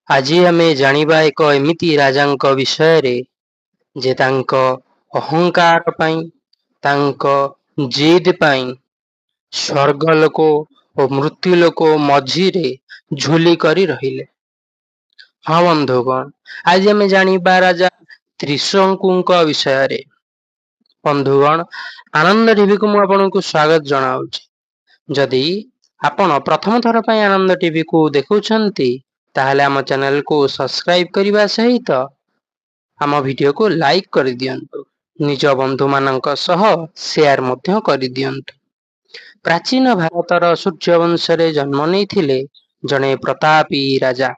ଆଜି ଆମେ ଜାଣିବା ଏକ ଏମିତି ରାଜାଙ୍କ ବିଷୟରେ ଯେ ତାଙ୍କ ଅହଙ୍କାର ପାଇଁ, ତାଙ୍କ ଜିଦ୍ ପାଇଁ ସ୍ୱର୍ଗ ଲୋକ ଓ ମୃତ୍ୟୁ ଲୋକ ମଝିରେ ଝୁଲି କରି ରହିଲେ। ହଁ ବନ୍ଧୁଗଣ, ଆଜି ଆମେ ଜାଣିବା ରାଜା ତ୍ରିଶଙ୍କୁଙ୍କ ବିଷୟରେ। ବନ୍ଧୁଗଣ, ଆନନ୍ଦ ଟିଭିକୁ ମୁଁ ଆପଣଙ୍କୁ ସ୍ଵାଗତ ଜଣାଉଛି। ଯଦି ଆପଣ ପ୍ରଥମ ଥର ପାଇଁ ଆନନ୍ଦ ଟିଭିକୁ ଦେଖୁଛନ୍ତି, ତାହେଲେ ଆମ ଚ୍ୟାନେଲକୁ ସବସ୍କ୍ରାଇବ କରିବା ସହିତ ଆମ ଭିଡିଓକୁ ଲାଇକ୍ କରିଦିଅନ୍ତୁ। ନିଜ ବନ୍ଧୁ ମାନଙ୍କ ସହ ସେୟାର ମଧ୍ୟ କରିଦିଅନ୍ତୁ। ପ୍ରାଚୀନ ଭାରତର ସୂର୍ଯ୍ୟ ବଂଶରେ ଜନ୍ମ ନେଇଥିଲେ ଜଣେ ପ୍ରତାପୀ ରାଜା।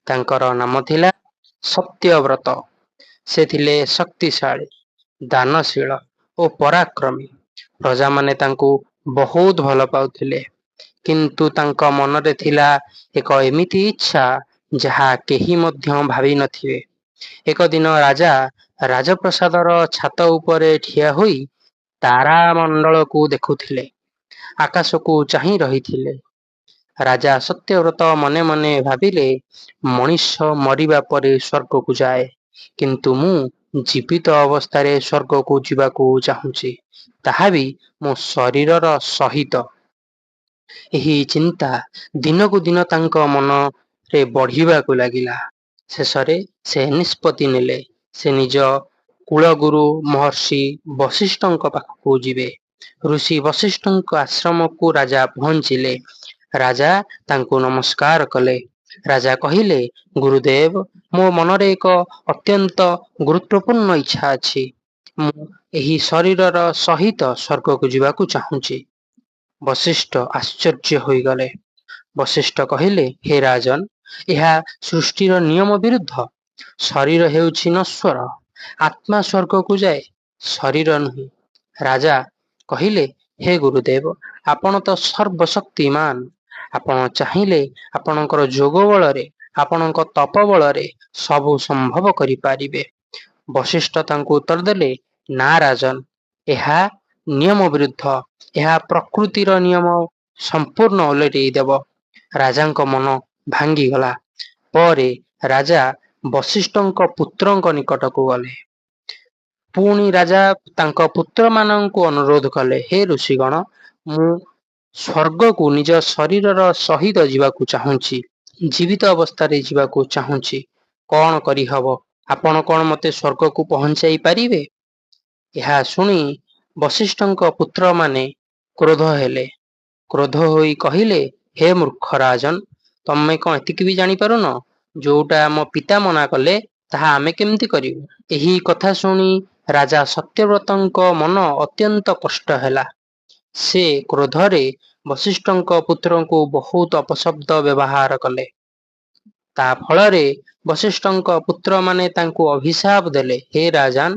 ତାଙ୍କର ନାମ ଥିଲା ସତ୍ୟବ୍ରତ। ସେ ଥିଲେ ଶକ୍ତିଶାଳୀ, ଦାନଶୀଳ ଓ ପରାକ୍ରମୀ। ପ୍ରଜାମାନେ ତାଙ୍କୁ ବହୁତ ଭଲ ପାଉଥିଲେ। କିନ୍ତୁ ତାଙ୍କ ମନରେ ଥିଲା ଏକ ଏମିତି ଇଚ୍ଛା ଯାହା କେହି ମଧ୍ୟ ଭାବି ନଥିବେ। ଏକ ଦିନ ରାଜା ରାଜପ୍ରସାଦର ଛାତ ଉପରେ ଠିଆ ହୋଇ ତାରା ମଣ୍ଡଳକୁ ଦେଖୁଥିଲେ। ଆକାଶକୁ ଚାହିଁ ରହିଥିଲେ। ରାଜା ସତ୍ୟବ୍ରତ ମନେ ମନେ ଭାବିଲେ, ମଣିଷ ମରିବା ପରେ ସ୍ୱର୍ଗକୁ ଯାଏ, କିନ୍ତୁ ମୁଁ ଜୀବିତ ଅବସ୍ଥାରେ ସ୍ୱର୍ଗକୁ ଯିବାକୁ ଚାହୁଁଛି, ତାହା ବି ମୋ ଶରୀରର ସହିତ। ଏହି ଚିନ୍ତା ଦିନକୁ ଦିନ ତାଙ୍କ ମନରେ ବଢିବାକୁ ଲାଗିଲା। ଶେଷରେ ସେ ନିଷ୍ପତ୍ତି ନେଲେ, ସେ ନିଜ କୁଳଗୁରୁ ମହର୍ଷି ବଶିଷ୍ଠଙ୍କ ପାଖକୁ ଯିବେ। ଋଷି ବଶିଷ୍ଠଙ୍କ ଆଶ୍ରମକୁ ରାଜା ପହଞ୍ଚିଲେ। ରାଜା ତାଙ୍କୁ ନମସ୍କାର କଲେ। ରାଜା କହିଲେ, ଗୁରୁଦେବ, ମୋ ମନରେ ଏକ ଅତ୍ୟନ୍ତ ଗୁରୁତ୍ୱପୂର୍ଣ୍ଣ ଇଚ୍ଛା ଅଛି। ମୁଁ ଏହି ଶରୀରର ସହିତ ସ୍ୱର୍ଗକୁ ଯିବାକୁ ଚାହୁଁଛି। ବଶିଷ୍ଠ ଆଶ୍ଚର୍ଯ୍ୟ ହୋଇଗଲେ। ବଶିଷ୍ଠ କହିଲେ, ହେ ରାଜନ୍, ଏହା ସୃଷ୍ଟିର ନିୟମ ବିରୁଦ୍ଧ। ଶରୀର ହେଉଛି ନଶ୍ୱର, ଆତ୍ମା ସ୍ୱର୍ଗକୁ ଯାଏ, ଶରୀର ନୁହେଁ। ରାଜା କହିଲେ, ହେ ଗୁରୁଦେବ, ଆପଣ ତ ସର୍ବଶକ୍ତିମାନ। ଆପଣ ଚାହିଁଲେ ଆପଣଙ୍କର ଯୋଗ ବଳରେ, ଆପଣଙ୍କ ତପ ବଳରେ ସବୁ ସମ୍ଭବ କରିପାରିବେ। ବଶିଷ୍ଠ ତାଙ୍କୁ ଉତ୍ତର ଦେଲେ, ନା ରାଜନ୍, ଏହା ନିୟମ ବିରୁଦ୍ଧ। ଏହା ପ୍ରକୃତିର ନିୟମ ସମ୍ପୂର୍ଣ୍ଣ ଓଲଟେଇ ଦେବ। ରାଜାଙ୍କ ମନ ଭାଙ୍ଗିଗଲା। ପରେ ରାଜା ବଶିଷ୍ଠଙ୍କ ପୁତ୍ରଙ୍କ ନିକଟକୁ ଗଲେ। ପୁଣି ରାଜା ତାଙ୍କ ପୁତ୍ର ମାନଙ୍କୁ ଅନୁରୋଧ କଲେ, ହେ ଋଷିଗଣ, ମୁଁ ସ୍ୱର୍ଗକୁ ନିଜ ଶରୀରର ସହିତ ଯିବାକୁ ଚାହୁଁଛି। ଜୀବିତ ଅବସ୍ଥାରେ ଯିବାକୁ ଚାହୁଁଛି। କଣ କରିହବ? ଆପଣ କଣ ମତେ ସ୍ୱର୍ଗକୁ ପହଞ୍ଚାଇ ପାରିବେ? ଏହା ଶୁଣି ବଶିଷ୍ଠଙ୍କ ପୁତ୍ରମାନେ କ୍ରୋଧ ହେଲେ। କ୍ରୋଧ ହୋଇ କହିଲେ, ହେ ମୂର୍ଖ ରାଜନ୍, ତମେ କଣ ଏତିକି ବି ଜାଣିପାରୁନ? ଯୋଉଟା ଆମ ପିତା ମନା କଲେ, ତାହା ଆମେ କେମିତି କରିବୁ? ଏହି କଥା ଶୁଣି ରାଜା ସତ୍ୟବ୍ରତଙ୍କ ମନ ଅତ୍ୟନ୍ତ କଷ୍ଟ ହେଲା। ସେ କ୍ରୋଧରେ ବଶିଷ୍ଠଙ୍କ ପୁତ୍ରଙ୍କୁ ବହୁତ ଅପଶବ୍ଦ ବ୍ୟବହାର କଲେ। ତା ଫଳରେ ବଶିଷ୍ଠଙ୍କ ପୁତ୍ରମାନେ ତାଙ୍କୁ ଅଭିଶାପ ଦେଲେ, ହେ ରାଜନ୍,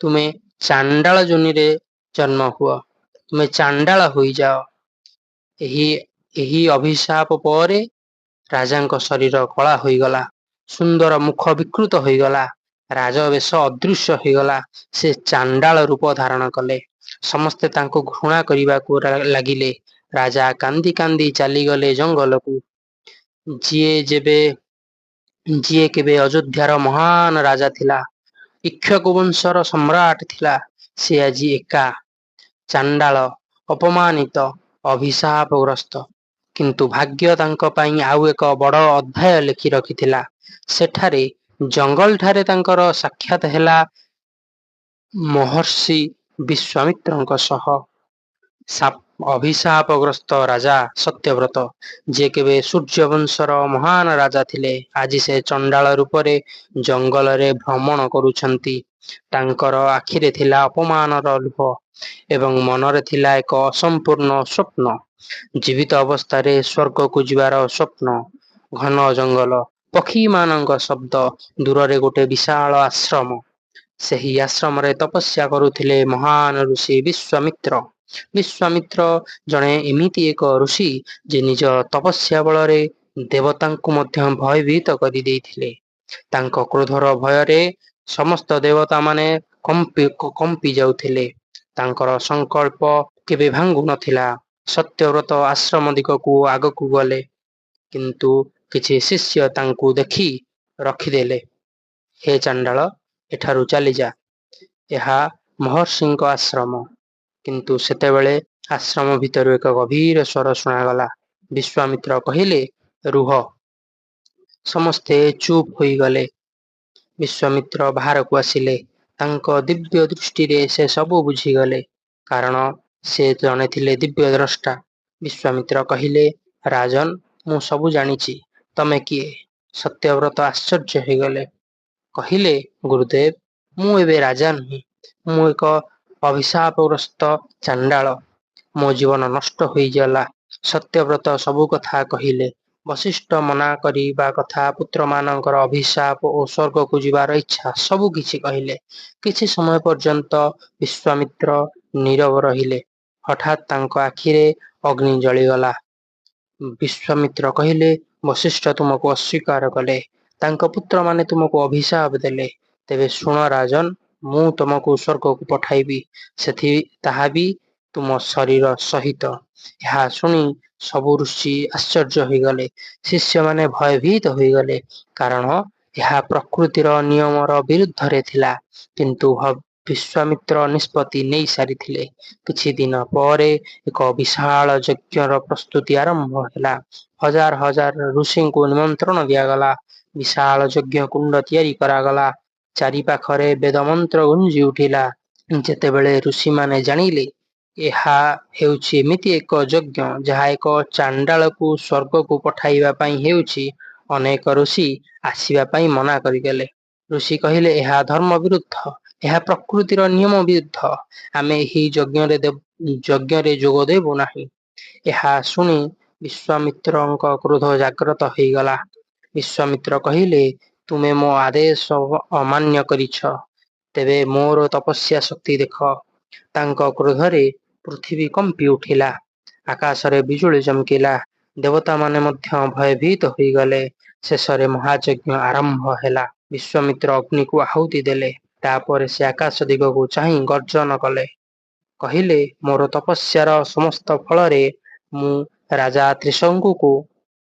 ତୁମେ ଚାଣ୍ଡାଳ ଯୋନିରେ ଜନ୍ମ ହୁଅ, ତୁମେ ଚାଣ୍ଡାଳ ହୋଇଯାଅ। ଏହି ଏହି ଅଭିଶାପ ପରେ ରାଜାଙ୍କ ଶରୀର କଳା ହୋଇଗଲା। ସୁନ୍ଦର ମୁଖ ବିକୃତ ହୋଇଗଲା। ରାଜବେଶ ଅଦୃଶ୍ୟ ହୋଇଗଲା। ସେ ଚାଣ୍ଡାଳ ରୂପ ଧାରଣ କଲେ। ସମସ୍ତେ ତାଙ୍କୁ ଘୃଣା କରିବାକୁ ଲାଗିଲେ। ରାଜା କାନ୍ଦି କାନ୍ଦି ଚାଲିଗଲେ ଜଙ୍ଗଲକୁ। ଯିଏ କେବେ ଅଯୋଧ୍ୟାର ମହାନ ରାଜା ଥିଲା, ଇକ୍ଷ୍ୱାକୁ ବଂଶର ସମ୍ରାଟ ଥିଲା, ସେ ଆଜି ଏକା, ଚାଣ୍ଡାଳ, ଅପମାନିତ, ଅଭିଶାପଗ୍ରସ୍ତ। କିନ୍ତୁ ଭାଗ୍ୟ ତାଙ୍କ ପାଇଁ ଆଉ ଏକ ବଡ଼ ଅଧ୍ୟାୟ ଲେଖି ରଖିଥିଲା। ସେଠାରେ ଜଙ୍ଗଲଠାରେ ତାଙ୍କର ସାକ୍ଷାତ ହେଲା ମହର୍ଷି ବିଶ୍ୱାମିତ୍ରଙ୍କ ସହ। ଅଭିଶାପଗ୍ରସ୍ତ ରାଜା ସତ୍ୟବ୍ରତ, ଯିଏ କେବେ ସୂର୍ଯ୍ୟବଂଶର ମହାନ ରାଜା ଥିଲେ, ଆଜି ସେ ଚଣ୍ଡାଳ ରୂପରେ ଜଙ୍ଗଲରେ ଭ୍ରମଣ କରୁଛନ୍ତି। ତାଙ୍କର ଆଖିରେ ଥିଲା ଅପମାନର ଲୁହ ଏବଂ ମନରେ ଥିଲା ଏକ ଅସମ୍ପୂର୍ଣ୍ଣ ସ୍ୱପ୍ନ। ଜୀବିତ ଅବସ୍ଥାରେ ସ୍ୱର୍ଗକୁ ଯିବାର ସ୍ୱପ୍ନ। ଘନ ଜଙ୍ଗଲ, ପକ୍ଷୀମାନଙ୍କ ଶବ୍ଦ, ଦୂରରେ ଗୋଟେ ବିଶାଳ ଆଶ୍ରମ। ସେହି ଆଶ୍ରମରେ ତପସ୍ୟା କରୁଥିଲେ ମହାନ ଋଷି ବିଶ୍ୱାମିତ୍ର। ବିଶ୍ୱାମିତ୍ର ଜଣେ ଏମିତି ଏକ ଋଷି ଯେ ନିଜ ତପସ୍ୟା ବଳରେ ଦେବତାଙ୍କୁ ମଧ୍ୟ ଭୟଭୀତ କରିଦେଇଥିଲେ। ତାଙ୍କ କ୍ରୋଧର ଭୟରେ ସମସ୍ତ ଦେବତା ମାନେ କମ୍ପି ଯାଉଥିଲେ। ତାଙ୍କର ସଂକଳ୍ପ କେବେ ଭାଙ୍ଗୁ ନଥିଲା। ସତ୍ୟବ୍ରତ ଆଶ୍ରମ ଦିଗକୁ ଆଗକୁ ଗଲେ, କିନ୍ତୁ କିଛି ଶିଷ୍ୟ ତାଙ୍କୁ ଦେଖି ରଖିଦେଲେ। ହେ ଚାଣ୍ଡାଳ, ଏଠାରୁ ଚାଲିଯା, ଏହା ମହର୍ଷିଙ୍କ ଆଶ୍ରମ। କିନ୍ତୁ ସେତେବେଳେ ଆଶ୍ରମ ଭିତରୁ ଏକ ଗଭୀର ସ୍ୱର ଶୁଣାଗଲା। ବିଶ୍ୱାମିତ୍ର କହିଲେ, ରୁହ। ସମସ୍ତେ ଚୁପ୍ ହୋଇଗଲେ। ବିଶ୍ୱାମିତ୍ର ବାହାରକୁ ଆସିଲେ। ତାଙ୍କ ଦିବ୍ୟ ଦୃଷ୍ଟିରେ ସେ ସବୁ ବୁଝିଗଲେ, କାରଣ ସେ ଜଣେ ଥିଲେ ଦିବ୍ୟ ଦ୍ରଷ୍ଟା। ବିଶ୍ୱାମିତ୍ର କହିଲେ, ରାଜନ୍, ମୁଁ ସବୁ ଜାଣିଛି। ତମେ କିଏ? ସତ୍ୟବ୍ରତ ଆଶ୍ଚର୍ଯ୍ୟ ହୋଇଗଲେ। କହିଲେ, ଗୁରୁଦେବ, ମୁଁ ଏବେ ରାଜା ନୁହେଁ। ମୁଁ ଏକ ଅଭିଶାପଗ୍ରସ୍ତ ଚାଣ୍ଡାଳ। ମୋ ଜୀବନ ନଷ୍ଟ ହୋଇଗଲା। ସତ୍ୟବ୍ରତ ସବୁ କଥା କହିଲେ। ବଶିଷ୍ଠ ମନା କରିବା କଥା, ପୁତ୍ରମାନଙ୍କର ଅଭିଶାପ ଓ ସ୍ୱର୍ଗକୁ ଯିବାର ଇଚ୍ଛା, ସବୁ କିଛି କହିଲେ। କିଛି ସମୟ ପର୍ଯ୍ୟନ୍ତ ବିଶ୍ୱାମିତ୍ର ନୀରବ ରହିଲେ। ହଠାତ୍ ତାଙ୍କ ଆଖିରେ ଅଗ୍ନି ଜଳିଗଲା। ବିଶ୍ୱାମିତ୍ର କହିଲେ, ବଶିଷ୍ଠ ତୁମକୁ ଅସ୍ୱୀକାର କଲେ। ତାଙ୍କ ପୁତ୍ରମାନେ ତୁମକୁ ଅଭିଶାପ ଦେଲେ। ତେବେ ଶୁଣ ରାଜନ୍, ମୁଁ ତୁମକୁ ସ୍ୱର୍ଗକୁ ପଠାଇବି, ତାହା ବି ତୁମ ଶରୀର ସହିତ। ଏହା ଶୁଣି ସବୁ ଋଷି ଆଶ୍ଚର୍ଯ୍ୟ ହୋଇଗଲେ। ଶିଷ୍ୟମାନେ ଭୟଭୀତ ହୋଇଗଲେ, କାରଣ ଏହା ପ୍ରକୃତିର ନିୟମର ବିରୁଦ୍ଧରେ ଥିଲା। କିନ୍ତୁ ବିଶ୍ୱାମିତ୍ର ନିଷ୍ପତ୍ତି ନେଇ ସାରିଥିଲେ। କିଛି ଦିନ ପରେ ଏକ ବିଶାଳ ଯଜ୍ଞର ପ୍ରସ୍ତୁତି ଆରମ୍ଭ ହେଲା। ହଜାର ହଜାର ଋଷିଙ୍କୁ ନିମନ୍ତ୍ରଣ ଦିଆଗଲା। ବିଶାଳ ଯଜ୍ଞ କୁଣ୍ଡ ତିଆରି କରାଗଲା। ଚାରିପାଖରେ ବେଦମନ୍ତ୍ର ଗୁଞ୍ଜି ଉଠିଲା। ଯେତେବେଳେ ଋଷିମାନେ ଜାଣିଲେ ଏହା ହେଉଛି ଏମିତି ଏକ ଯଜ୍ଞ ଯାହା ଏକ ଚାଣ୍ଡାଳକୁ ସ୍ୱର୍ଗକୁ ପଠାଇବା ପାଇଁ ହେଉଛି, ଅନେକ ଋଷି ଆସିବା ପାଇଁ ମନା କରିଦେଲେ। ଋଷି କହିଲେ, ଏହା ଧର୍ମ ବିରୁଦ୍ଧ, ଏହା ପ୍ରକୃତିର ନିୟମ ବିରୁଦ୍ଧ। ଆମେ ଏହି ଯଜ୍ଞରେ ଯୋଗ ଦେବୁ ନାହିଁ। ଏହା ଶୁଣି ବିଶ୍ୱାମିତ୍ରଙ୍କ କ୍ରୋଧ ଜାଗ୍ରତ ହୋଇଗଲା। ବିଶ୍ୱାମିତ୍ର କହିଲେ, ତୁମେ ମୋ ଆଦେଶ ଅମାନ୍ୟ କରିଛ, ତେବେ ମୋର ତପସ୍ୟା ଶକ୍ତି ଦେଖ। ତାଙ୍କ କ୍ରୋଧରେ ପୃଥିବୀ କମ୍ପି ଉଠିଲା। ଆକାଶରେ ବିଜୁଳି ଚମକିଲା। ଦେବତାମାନେ ମଧ୍ୟ ଭୟଭୀତ ହୋଇଗଲେ। ଶେଷରେ ମହାଯଜ୍ଞ ଆରମ୍ଭ ହେଲା। ବିଶ୍ୱାମିତ୍ର ଅଗ୍ନିକୁ ଆହୁତି ଦେଲେ। ତାପରେ ସେ ଆକାଶ ଦିଗକୁ ଚାହିଁ ଗର୍ଜନ କଲେ। କହିଲେ, ମୋର ତପସ୍ୟାର ସମସ୍ତ ଫଳରେ ମୁଁ ରାଜା ତ୍ରିଶଙ୍କୁକୁ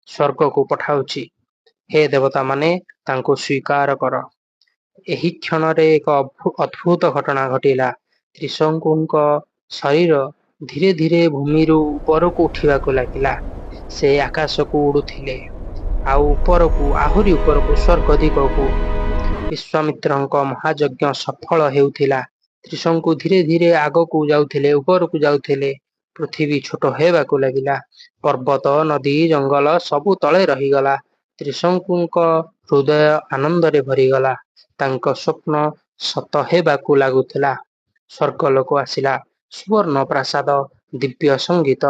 ସ୍ୱର୍ଗକୁ ପଠାଉଛି। ହେ ଦେବତାମାନେ, ତାଙ୍କୁ ସ୍ୱୀକାର କର। ଏହି କ୍ଷଣରେ ଏକ ଅଦ୍ଭୁତ ଘଟଣା ଘଟିଲା। ତ୍ରିଶଙ୍କୁଙ୍କ ଶରୀର ଧୀରେ ଧୀରେ ଭୂମିରୁ ଉପରକୁ ଉଠିବାକୁ ଲାଗିଲା। ସେ ଆକାଶକୁ ଉଡୁଥିଲେ, ଆଉ ଉପରକୁ, ଆହୁରି ଉପରକୁ, ସ୍ୱର୍ଗ ଦିଗକୁ। ବିଶ୍ୱାମିତ୍ରଙ୍କ ମହାଯଜ୍ଞ ସଫଳ ହେଉଥିଲା। ତ୍ରିଶଙ୍କୁ ଧୀରେ ଧୀରେ ଆଗକୁ ଯାଉଥିଲେ, ଉପରକୁ ଯାଉଥିଲେ। ପୃଥିବୀ ଛୋଟ ହେବାକୁ ଲାଗିଲା। ପର୍ବତ, ନଦୀ, ଜଙ୍ଗଲ ସବୁ ତଳେ ରହିଗଲା। ତ୍ରିଶଙ୍କୁଙ୍କ ହୃଦୟ ଆନନ୍ଦରେ ଭରିଗଲା। ତାଙ୍କ ସ୍ୱପ୍ନ ସତ ହେବାକୁ ଲାଗୁଥିଲା। ସ୍ୱର୍ଗଲୋକ ଆସିଲା। ସୁବର୍ଣ୍ଣ ପ୍ରାସାଦ, ଦିବ୍ୟ ସଙ୍ଗୀତ,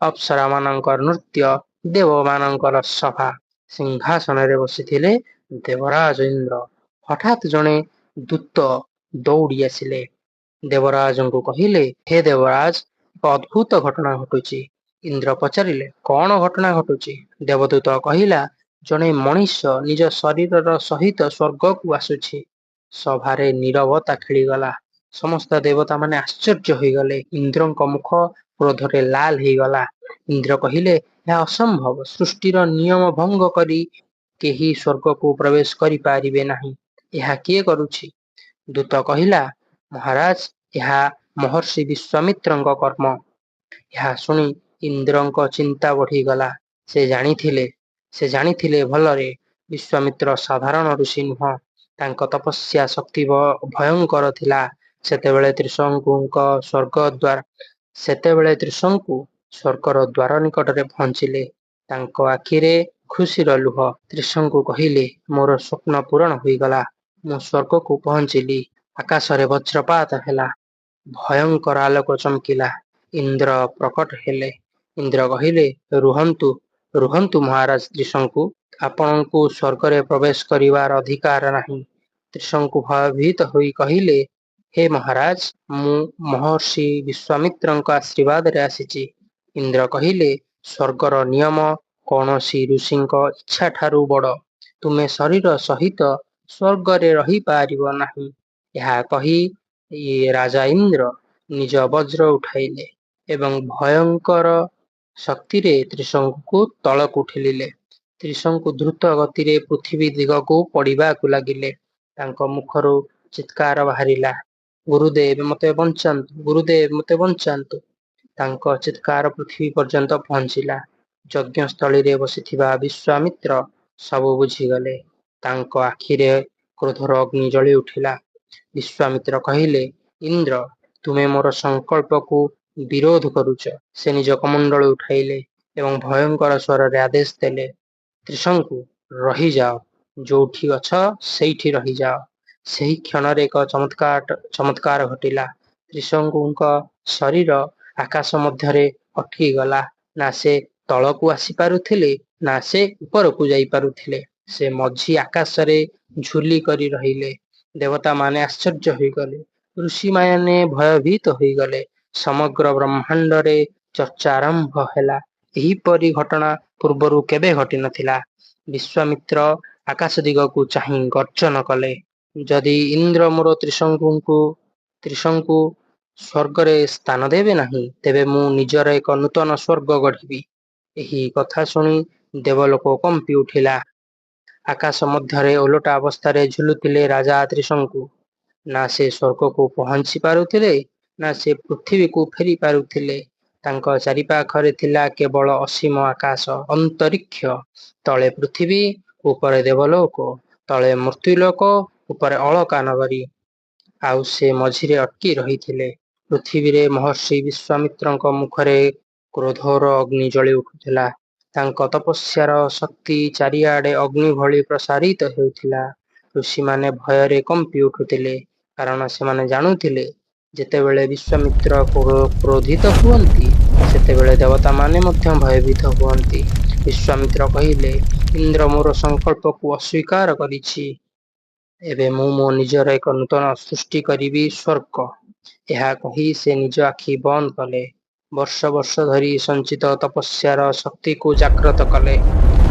ଅପ୍ସରାମାନଙ୍କର ନୃତ୍ୟ, ଦେବମାନଙ୍କର ସଭା। ସିଂହାସନରେ ବସିଥିଲେ ଦେବରାଜ ଇନ୍ଦ୍ର। ହଠାତ୍ ଜଣେ ଦୂତ ଦୌଡ଼ି ଆସିଲେ। ଦେବରାଜଙ୍କୁ କହିଲେ, ହେ ଦେବରାଜ, ଏକ ଅଦ୍ଭୁତ ଘଟଣା ଘଟୁଛି। ଇନ୍ଦ୍ର ପଚାରିଲେ, କଣ ଘଟଣା ଘଟୁଛି? ଦେବଦୂତ କହିଲା, ଜଣେ ମଣିଷ ନିଜ ଶରୀରର ସହିତ ସ୍ୱର୍ଗକୁ ଆସୁଛି। ସଭାରେ ନୀରବତା ଖେଳିଗଲା। ସମସ୍ତ ଦେବତାମାନେ ଆଶ୍ଚର୍ଯ୍ୟ ହୋଇଗଲେ। ଇନ୍ଦ୍ରଙ୍କ ମୁଖ କ୍ରୋଧରେ ଲାଲ ହୋଇଗଲା। ଇନ୍ଦ୍ର କହିଲେ, ଏହା ଅସମ୍ଭବ। ସୃଷ୍ଟିର ନିୟମ ଭଙ୍ଗ କରି କେହି ସ୍ୱର୍ଗକୁ ପ୍ରବେଶ କରିପାରିବେ ନାହିଁ। ଏହା କିଏ କରୁଛି? ଦୂତ କହିଲା, ମହାରାଜ, ଏହା ମହର୍ଷି ବିଶ୍ୱାମିତ୍ରଙ୍କ କର୍ମ। ଏହା ଶୁଣି ଇନ୍ଦ୍ରଙ୍କ ଚିନ୍ତା ବଢ଼ିଗଲା। ସେ ଜାଣିଥିଲେ ଭଲରେ ବିଶ୍ୱାମିତ୍ର ସାଧାରଣ ଋଷି ନୁହଁ। ତାଙ୍କ ତପସ୍ୟା ଶକ୍ତି ଭୟଙ୍କର ଥିଲା। ସେତେବେଳେ ତ୍ରିଶଙ୍କୁ ସ୍ୱର୍ଗର ଦ୍ୱାର ନିକଟରେ ପହଞ୍ଚିଲେ। ତାଙ୍କ ଆଖିରେ ଖୁସିର ଲୁହ। ତ୍ରିଶଙ୍କୁ କହିଲେ, ମୋର ସ୍ୱପ୍ନ ପୂରଣ ହୋଇଗଲା। ମୁଁ ସ୍ୱର୍ଗକୁ ପହଞ୍ଚିଲି। ଆକାଶରେ ବଜ୍ରପାତ ହେଲା। ଭୟଙ୍କର ଆଲୋକ ଚମକିଲା। ଇନ୍ଦ୍ର ପ୍ରକଟ ହେଲେ। ଇନ୍ଦ୍ର କହିଲେ, ରୁହନ୍ତୁ, ରୁହନ୍ତୁ ମହାରାଜ ତ୍ରିଶଙ୍କୁ। ଆପଣଙ୍କୁ ସ୍ୱର୍ଗରେ ପ୍ରବେଶ କରିବାର ଅଧିକାର ନାହିଁ। ତ୍ରିଶଙ୍କୁ ଭୟଭୀତ ହୋଇ କହିଲେ, ହେ ମହାରାଜ, ମୁଁ ମହର୍ଷି ବିଶ୍ୱାମିତ୍ରଙ୍କ ଆଶୀର୍ବାଦରେ ଆସିଛି। ଇନ୍ଦ୍ର କହିଲେ, ସ୍ୱର୍ଗର ନିୟମ କୌଣସି ଋଷିଙ୍କ ଇଚ୍ଛାଠାରୁ ବଡ଼। ତୁମେ ଶରୀର ସହିତ ସ୍ୱର୍ଗରେ ରହିପାରିବ ନାହିଁ। ଏହା କହି ରାଜା ଇନ୍ଦ୍ର ନିଜ ବଜ୍ର ଉଠାଇଲେ ଏବଂ ଭୟଙ୍କର ଶକ୍ତିରେ ତ୍ରିଶଙ୍କୁକୁ ତଳକୁ ଠେଲିଲେ। ତ୍ରିଶଙ୍କୁ ଦ୍ରୁତ ଗତିରେ ପୃଥିବୀ ଦିଗକୁ ପଡ଼ିବାକୁ ଲାଗିଲେ। ତାଙ୍କ ମୁଖରୁ ଚିତ୍କାର ବାହାରିଲା, ଗୁରୁଦେବ ମୋତେ ବଞ୍ଚାନ୍ତୁ, ଗୁରୁଦେବ ମୋତେ ବଞ୍ଚାନ୍ତୁ। ତାଙ୍କ ଚିତ୍କାର ପୃଥିବୀ ପର୍ଯ୍ୟନ୍ତ ପହଞ୍ଚିଲା। ଯଜ୍ଞସ୍ଥଳୀରେ ବସିଥିବା ବିଶ୍ୱାମିତ୍ର ସବୁ ବୁଝିଗଲେ। ତାଙ୍କ ଆଖିରେ କ୍ରୋଧର ଅଗ୍ନି ଜଳି ଉଠିଲା। ବିଶ୍ୱାମିତ୍ର କହିଲେ, ଇନ୍ଦ୍ର, ତୁମେ ମୋର ସଂକଳ୍ପକୁ ବିରୋଧ କରୁଛ। ସେ ନିଜ କମଣ୍ଡଳ ଉଠାଇଲେ ଏବଂ ଭୟଙ୍କର ସ୍ୱରରେ ଆଦେଶ ଦେଲେ, ତ୍ରିଶଙ୍କୁ, ରହିଯାଅ, ଯୋଉଠି ଅଛ ସେଇଠି ରହିଯାଅ। ସେହି କ୍ଷଣରେ ଏକ ଚମତ୍କାର ଘଟିଲା। ତ୍ରିଶଙ୍କୁଙ୍କ ଶରୀର ଆକାଶ ମଧ୍ୟରେ ଅଟକିଗଲା। ନା ସେ ତଳକୁ ଆସିପାରୁଥିଲେ, ନା ସେ ଉପରକୁ ଯାଇପାରୁଥିଲେ। ସେ ମଝି ଆକାଶରେ ଝୁଲି କରି ରହିଲେ। ଦେବତାମାନେ ଆଶ୍ଚର୍ଯ୍ୟ ହୋଇଗଲେ, ଋଷିମାନେ ଭୟଭୀତ ହୋଇଗଲେ। ସମଗ୍ର ବ୍ରହ୍ମାଣ୍ଡରେ ଚର୍ଚ୍ଚା ଆରମ୍ଭ ହେଲା। ଏହିପରି ଘଟଣା ପୂର୍ବରୁ କେବେ ଘଟିନଥିଲା। ବିଶ୍ୱାମିତ୍ର ଆକାଶ ଦିଗକୁ ଚାହିଁ ଗର୍ଜନ କଲେ, ଯଦି ଇନ୍ଦ୍ର ମୋର ତ୍ରିଶଙ୍କୁ ସ୍ୱର୍ଗରେ ସ୍ଥାନ ଦେବେ ନାହିଁ, ତେବେ ମୁଁ ନିଜର ଏକ ନୂତନ ସ୍ୱର୍ଗ ଗଢ଼ିବି। ଏହି କଥା ଶୁଣି ଦେବଲୋକ କମ୍ପି ଉଠିଲା। ଆକାଶ ମଧ୍ୟରେ ଓଲଟା ଅବସ୍ଥାରେ ଝୁଲୁଥିଲେ ରାଜା ତ୍ରିଶଙ୍କୁ। ନା ସେ ସ୍ୱର୍ଗକୁ ପହଞ୍ଚି ପାରୁଥିଲେ, ନା ସେ ପୃଥିବୀକୁ ଫେରି ପାରୁଥିଲେ। ତାଙ୍କ ଚାରିପାଖରେ ଥିଲା କେବଳ ଅସୀମ ଆକାଶ, ଅନ୍ତରିକ୍ଷ। ତଳେ ପୃଥିବୀ, ଉପରେ ଦେବଲୋକ, ତଳେ ମୃତ୍ୟୁଲୋକ, ଉପରେ ଅଳକା ନଗରୀ। ଆଉ ସେ ମଝିରେ ଅଟକି ରହିଥିଲେ। ପୃଥିବୀରେ ମହର୍ଷି ବିଶ୍ୱାମିତ୍ରଙ୍କ ମୁଖରେ କ୍ରୋଧର ଅଗ୍ନି ଜଳି ଉଠୁଥିଲା। ତାଙ୍କ ତପସ୍ୟାର ଶକ୍ତି ଚାରିଆଡ଼େ ଅଗ୍ନି ଭଳି ପ୍ରସାରିତ ହେଉଥିଲା। ଋଷିମାନେ ଭୟରେ କମ୍ପି ଉଠୁଥିଲେ, କାରଣ ସେମାନେ ଜାଣୁଥିଲେ, ଯେତେବେଳେ ବିଶ୍ୱାମିତ୍ର କ୍ରୋଧିତ ହୁଅନ୍ତି, ସେତେବେଳେ ଦେବତାମାନେ ମଧ୍ୟ ଭୟଭୀତ ହୁଅନ୍ତି। ବିଶ୍ୱାମିତ୍ର କହିଲେ, ଇନ୍ଦ୍ର ମୋର ସଂକଳ୍ପକୁ ଅସ୍ୱୀକାର କରିଛି। ଏବେ ମୁଁ ମୋ ନିଜର ଏକ ନୂତନ ସୃଷ୍ଟି କରିବି, ସ୍ୱର୍ଗ। ଏହା କହି ସେ ନିଜ ଆଖି ବନ୍ଦ କଲେ। ବର୍ଷ ବର୍ଷ ଧରି ସଞ୍ଚିତ ତପସ୍ୟାର ଶକ୍ତିକୁ ଜାଗ୍ରତ କଲେ।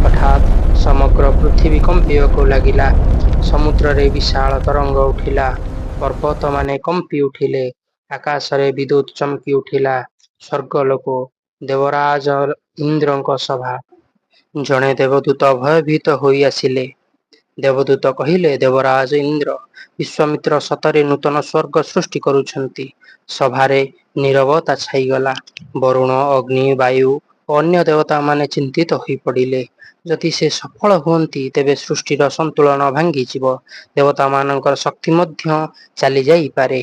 ହଠାତ୍ ସମଗ୍ର ପୃଥିବୀ କମ୍ପିବାକୁ ଲାଗିଲା। ସମୁଦ୍ରରେ ବିଶାଳ ତରଙ୍ଗ ଉଠିଲା। ପର୍ବତମାନେ କମ୍ପି ଉଠିଲେ। ଆକାଶରେ ବିଦ୍ୟୁତ୍ ଚମକି ଉଠିଲା। ସ୍ୱର୍ଗଲୋକ, ଦେବରାଜ ଇନ୍ଦ୍ରଙ୍କ ସଭା। ଜଣେ ଦେବଦୂତ ଭୟଭୀତ ହୋଇ ଆସିଲେ। ଦେବଦୂତ କହିଲେ, ଦେବରାଜ ଇନ୍ଦ୍ର, ବିଶ୍ୱାମିତ୍ର ସତରେ ନୂତନ ସ୍ୱର୍ଗ ସୃଷ୍ଟି କରୁଛନ୍ତି। ସଭାରେ ନୀରବତା ଛାଇଗଲା। ବରୁଣ, ଅଗ୍ନି, ବାୟୁ ଓ ଅନ୍ୟ ଦେବତାମାନେ ଚିନ୍ତିତ ହୋଇପଡ଼ିଲେ। ଯଦି ସେ ସଫଳ ହୁଅନ୍ତି, ତେବେ ସୃଷ୍ଟିର ସନ୍ତୁଳନ ଭାଙ୍ଗିଯିବ। ଦେବତାମାନଙ୍କର ଶକ୍ତି ମଧ୍ୟ ଚାଲିଯାଇପାରେ।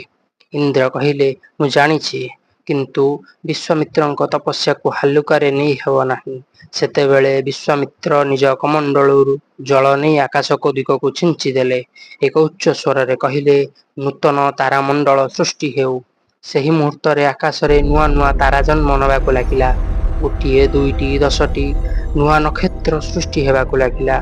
ଇନ୍ଦ୍ର କହିଲେ, ମୁଁ ଜାଣିଛି, କିନ୍ତୁ ବିଶ୍ୱାମିତ୍ରଙ୍କ ତପସ୍ୟାକୁ ହାଲୁକାରେ ନେଇ ହେବ ନାହିଁ। ସେତେବେଳେ ବିଶ୍ୱାମିତ୍ର ନିଜ କମଣ୍ଡଳୁରୁ ଜଳ ନେଇ ଆକାଶ ଦିଗକୁ ଛିଞ୍ଚିଦେଲେ। ଏକ ଉଚ୍ଚ ସ୍ୱରରେ କହିଲେ, ନୂତନ ତାରାମଣ୍ଡଳ ସୃଷ୍ଟି ହେଉ। ସେହି ମୁହୂର୍ତ୍ତରେ ଆକାଶରେ ନୂଆ ନୂଆ ତାରା ଜନ୍ମ ନେବାକୁ ଲାଗିଲା। ଗୋଟିଏ, ଦୁଇଟି, 10ଟି ନୂଆ ନକ୍ଷତ୍ର ସୃଷ୍ଟି ହେବାକୁ ଲାଗିଲା।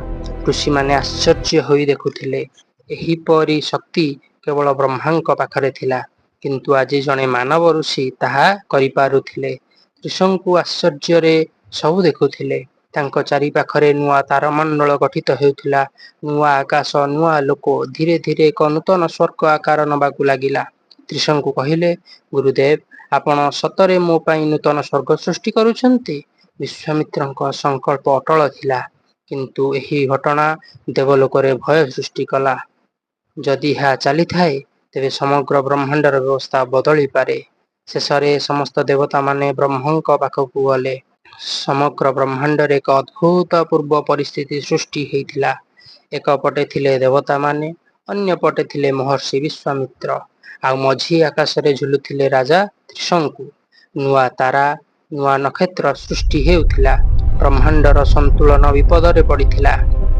ଋଷିମାନେ ଆଶ୍ଚର୍ଯ୍ୟ ହୋଇ ଦେଖୁଥିଲେ। ଏହିପରି ଶକ୍ତି କେବଳ ବ୍ରହ୍ମାଙ୍କ ପାଖରେ ଥିଲା, କିନ୍ତୁ ଆଜି ଜଣେ ମାନବ ଋଷି ତାହା କରିପାରୁଥିଲେ। ତ୍ରିଶଙ୍କୁ ଆଶ୍ଚର୍ଯ୍ୟରେ ସବୁ ଦେଖୁଥିଲେ। ତାଙ୍କ ଚାରିପାଖରେ ନୂଆ ତାରାମଣ୍ଡଳ ଗଠିତ ହେଉଥିଲା। ନୂଆ ଆକାଶ, ନୂଆ ଲୋକ, ଧୀରେ ଧୀରେ ଏକ ନୂତନ ସ୍ୱର୍ଗ ଆକାର ନେବାକୁ ଲାଗିଲା। ତ୍ରିଶଙ୍କୁ କହିଲେ, ଗୁରୁଦେବ, ଆପଣ ସତରେ ମୋ ପାଇଁ ନୂତନ ସ୍ୱର୍ଗ ସୃଷ୍ଟି କରୁଛନ୍ତି। ବିଶ୍ୱାମିତ୍ରଙ୍କ ସଂକଳ୍ପ ଅଟଳ ଥିଲା, କିନ୍ତୁ ଏହି ଘଟଣା ଦେବଲୋକରେ ଭୟ ସୃଷ୍ଟି କଲା। ଯଦି ଏହା ଚାଲିଥାଏ, ତେବେ ସମଗ୍ର ବ୍ରହ୍ମାଣ୍ଡର ବ୍ୟବସ୍ଥା ବଦଳିପାରେ। ଶେଷରେ ସମସ୍ତ ଦେବତାମାନେ ବ୍ରହ୍ମଙ୍କ ପାଖକୁ ଗଲେ। ସମଗ୍ର ବ୍ରହ୍ମାଣ୍ଡରେ ଏକ ଅଦ୍ଭୁତପୂର୍ବ ପରିସ୍ଥିତି ସୃଷ୍ଟି ହୋଇଥିଲା। ଏକ ପଟେ ଥିଲେ ଦେବତାମାନେ, ଅନ୍ୟ ପଟେ ଥିଲେ ମହର୍ଷି ବିଶ୍ୱାମିତ୍ର, ଆଉ ମଝି ଆକାଶରେ ଝୁଲୁଥିଲେ ରାଜା ତ୍ରିଶଙ୍କୁ। ନୂଆ ତାରା, ନୂଆ ନକ୍ଷତ୍ର ସୃଷ୍ଟି ହେଉଥିଲା। ବ୍ରହ୍ମାଣ୍ଡର ସନ୍ତୁଳନ ବିପଦରେ ପଡ଼ିଥିଲା।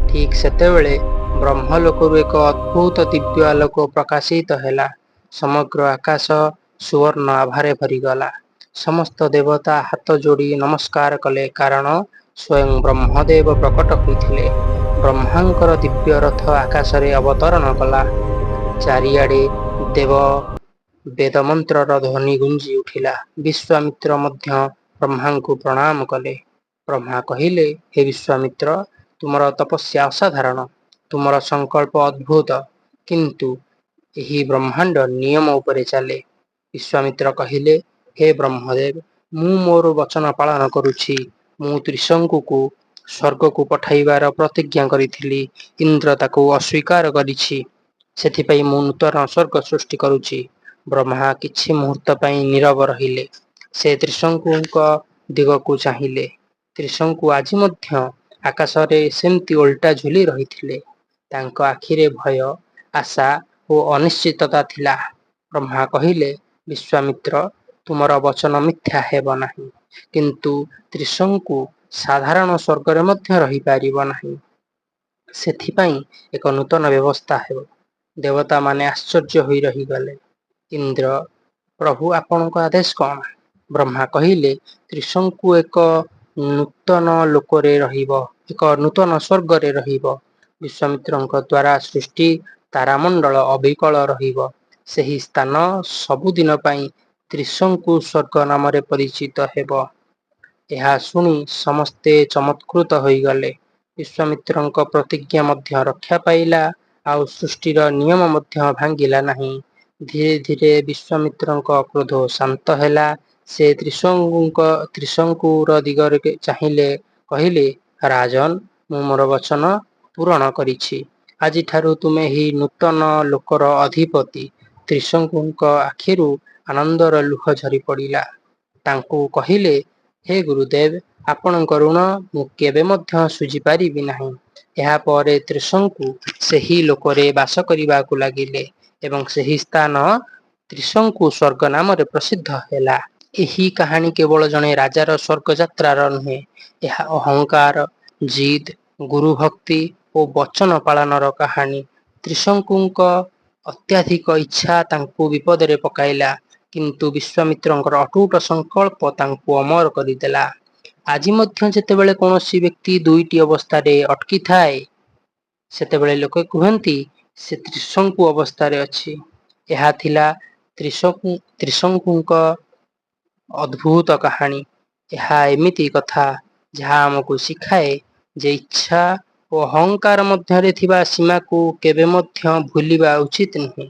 ଠିକ୍ ସେତେବେଳେ ବ୍ରହ୍ମଲୋକରୁ ଏକ ଅଦ୍ଭୁତ ଦିବ୍ୟ ଆଲୋକ ପ୍ରକାଶିତ ହେଲା। ସମଗ୍ର ଆକାଶ ସୁବର୍ଣ୍ଣ ଆଭାରେ ଭରିଗଲା। ସମସ୍ତ ଦେବତା ହାତ ଯୋଡ଼ି ନମସ୍କାର କଲେ, କାରଣ ସ୍ୱୟଂ ବ୍ରହ୍ମଦେବ ପ୍ରକଟ ହୋଇଥିଲେ। ବ୍ରହ୍ମାଙ୍କର ଦିବ୍ୟ ରଥ ଆକାଶରେ ଅବତରଣ କଲା। ଚାରିଆଡ଼େ ଦେବ ବେଦମନ୍ତ୍ରର ଧ୍ୱନି ଗୁଞ୍ଜି ଉଠିଲା। ବିଶ୍ୱାମିତ୍ର ମଧ୍ୟ ବ୍ରହ୍ମାଙ୍କୁ ପ୍ରଣାମ କଲେ। ବ୍ରହ୍ମା କହିଲେ, ହେ ବିଶ୍ୱାମିତ୍ର, ତୁମର ତପସ୍ୟା ଅସାଧାରଣ, ତୁମର ସଂକଳ୍ପ ଅଦ୍ଭୁତ, କିନ୍ତୁ ଏହି ବ୍ରହ୍ମାଣ୍ଡ ନିୟମ ଉପରେ ଚାଲେ। ବିଶ୍ୱାମିତ୍ର କହିଲେ, ହେ ବ୍ରହ୍ମଦେବ, ମୁଁ ମୋର ବଚନ ପାଳନ କରୁଛି। ମୁଁ ତ୍ରିଶଙ୍କୁକୁ ସ୍ୱର୍ଗକୁ ପଠାଇବାର ପ୍ରତିଜ୍ଞା କରିଥିଲି। ଇନ୍ଦ୍ର ତାକୁ ଅସ୍ୱୀକାର କରିଛି। ସେଥିପାଇଁ ମୁଁ ନୂତନ ସ୍ୱର୍ଗ ସୃଷ୍ଟି କରୁଛି। ବ୍ରହ୍ମା କିଛି ମୁହୂର୍ତ୍ତ ପାଇଁ ନୀରବ ରହିଲେ। ସେ ତ୍ରିଶଙ୍କୁଙ୍କ ଦିଗକୁ ଚାହିଁଲେ। ତ୍ରିଶଙ୍କୁ ଆଜି ମଧ୍ୟ ଆକାଶରେ ସେମିତି ଓଲଟା ଝୁଲି ରହିଥିଲେ। ତାଙ୍କ ଆଖିରେ ଭୟ, ଆଶା ଓ ଅନିଶ୍ଚିତତା ଥିଲା। ବ୍ରହ୍ମା କହିଲେ, ବିଶ୍ୱାମିତ୍ର, ତୁମର ବଚନ ମିଥ୍ୟା ହେବ ନାହିଁ। କିନ୍ତୁ ତ୍ରିଶଙ୍କୁ ସାଧାରଣ ସ୍ୱର୍ଗରେ ମଧ୍ୟ ରହିପାରିବ ନାହିଁ। ସେଥିପାଇଁ ଏକ ନୂତନ ବ୍ୟବସ୍ଥା ହେବ। ଦେବତାମାନେ ଆଶ୍ଚର୍ଯ୍ୟ ହୋଇ ରହିଗଲେ। ଇନ୍ଦ୍ର, ପ୍ରଭୁ, ଆପଣଙ୍କ ଆଦେଶ କ'ଣ? ବ୍ରହ୍ମା କହିଲେ, ତ୍ରିଶଙ୍କୁ ଏକ ନୂତନ ଲୋକରେ ରହିବ, ଏକ ନୂତନ ସ୍ୱର୍ଗରେ ରହିବ। ବିଶ୍ୱାମିତ୍ରଙ୍କ ଦ୍ୱାରା ସୃଷ୍ଟି ତାରାମଣ୍ଡଳ ଅବିକଳ ରହିବ। ସେହି ସ୍ଥାନ ସବୁଦିନ ପାଇଁ ତ୍ରିଶଙ୍କୁ ସ୍ୱର୍ଗ ନାମରେ ପରିଚିତ ହେବ। ଏହା ଶୁଣି ସମସ୍ତେ ଚମତ୍କୃତ ହୋଇଗଲେ। ବିଶ୍ୱାମିତ୍ରଙ୍କ ପ୍ରତିଜ୍ଞା ମଧ୍ୟ ରକ୍ଷା ପାଇଲା, ଆଉ ସୃଷ୍ଟିର ନିୟମ ମଧ୍ୟ ଭାଙ୍ଗିଲା ନାହିଁ। ଧୀରେ ଧୀରେ ବିଶ୍ୱାମିତ୍ରଙ୍କ କ୍ରୋଧ ଶାନ୍ତ ହେଲା। ସେ ତ୍ରିଶଙ୍କୁର ଦିଗରେ ଚାହିଁଲେ କହିଲେ, ରାଜନ୍, ମୁଁ ମୋର ବଚନ ପୂରଣ କରିଛି। ଆଜିଠାରୁ ତୁମେ ଏହି ନୂତନ ଲୋକର ଅଧିପତି। ତ୍ରିଶଙ୍କୁଙ୍କ ଆଖିରୁ ଆନନ୍ଦର ଲୁହ ଝରି ପଡ଼ିଲା। ତାଙ୍କୁ କହିଲେ, ହେ ଗୁରୁଦେବ, ଆପଣଙ୍କ ଋଣ ମୁଁ କେବେ ମଧ୍ୟ ଶୁଝିପାରିବି ନାହିଁ। ଏହାପରେ ତ୍ରିଶଙ୍କୁ ସେହି ଲୋକରେ ବାସ କରିବାକୁ ଲାଗିଲେ ଏବଂ ସେହି ସ୍ଥାନ ତ୍ରିଶଙ୍କୁ ସ୍ୱର୍ଗ ନାମରେ ପ୍ରସିଦ୍ଧ ହେଲା। ଏହି କାହାଣୀ କେବଳ ଜଣେ ରାଜାର ସ୍ୱର୍ଗଯାତ୍ରାର ନୁହେଁ, ଏହା ଅହଙ୍କାର, ଜିଦ୍, ଗୁରୁଭକ୍ତି ଓ ବଚନ ପାଳନର କାହାଣୀ। ତ୍ରିଶଙ୍କୁଙ୍କ ଅତ୍ୟାଧିକ ଇଚ୍ଛା ତାଙ୍କୁ ବିପଦରେ ପକାଇଲା, କିନ୍ତୁ ବିଶ୍ୱାମିତ୍ରଙ୍କର ଅଟୁଟ ସଂକଳ୍ପ ତାଙ୍କୁ ଅମର କରିଦେଲା। ଆଜି ମଧ୍ୟ ଯେତେବେଳେ କୌଣସି ବ୍ୟକ୍ତି ଦୁଇଟି ଅବସ୍ଥାରେ ଅଟକିଥାଏ, ସେତେବେଳେ ଲୋକେ କୁହନ୍ତି ସେ ତ୍ରିଶଙ୍କୁ ଅବସ୍ଥାରେ ଅଛି। ଏହା ଥିଲା ତ୍ରିଶଙ୍କୁଙ୍କ ଅଦ୍ଭୁତ କାହାଣୀ। ଏହା ଏମିତି କଥା ଯାହା ଆମକୁ ଶିଖାଏ ଯେ ଇଚ୍ଛା ଓ ଅହଙ୍କାର ମଧ୍ୟରେ ଥିବା ସୀମାକୁ କେବେ ମଧ୍ୟ ଭୁଲିବା ଉଚିତ ନୁହେଁ।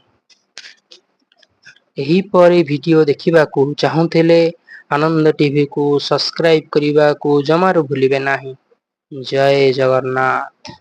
ଏହିପରି ଭିଡ଼ିଓ ଦେଖିବାକୁ ଚାହୁଁଥିଲେ ଆନନ୍ଦ ଟିଭିକୁ ସବସ୍କ୍ରାଇବ୍ କରିବାକୁ ଜମାରୁ ଭୁଲିବେ ନାହିଁ। ଜୟ ଜଗନ୍ନାଥ।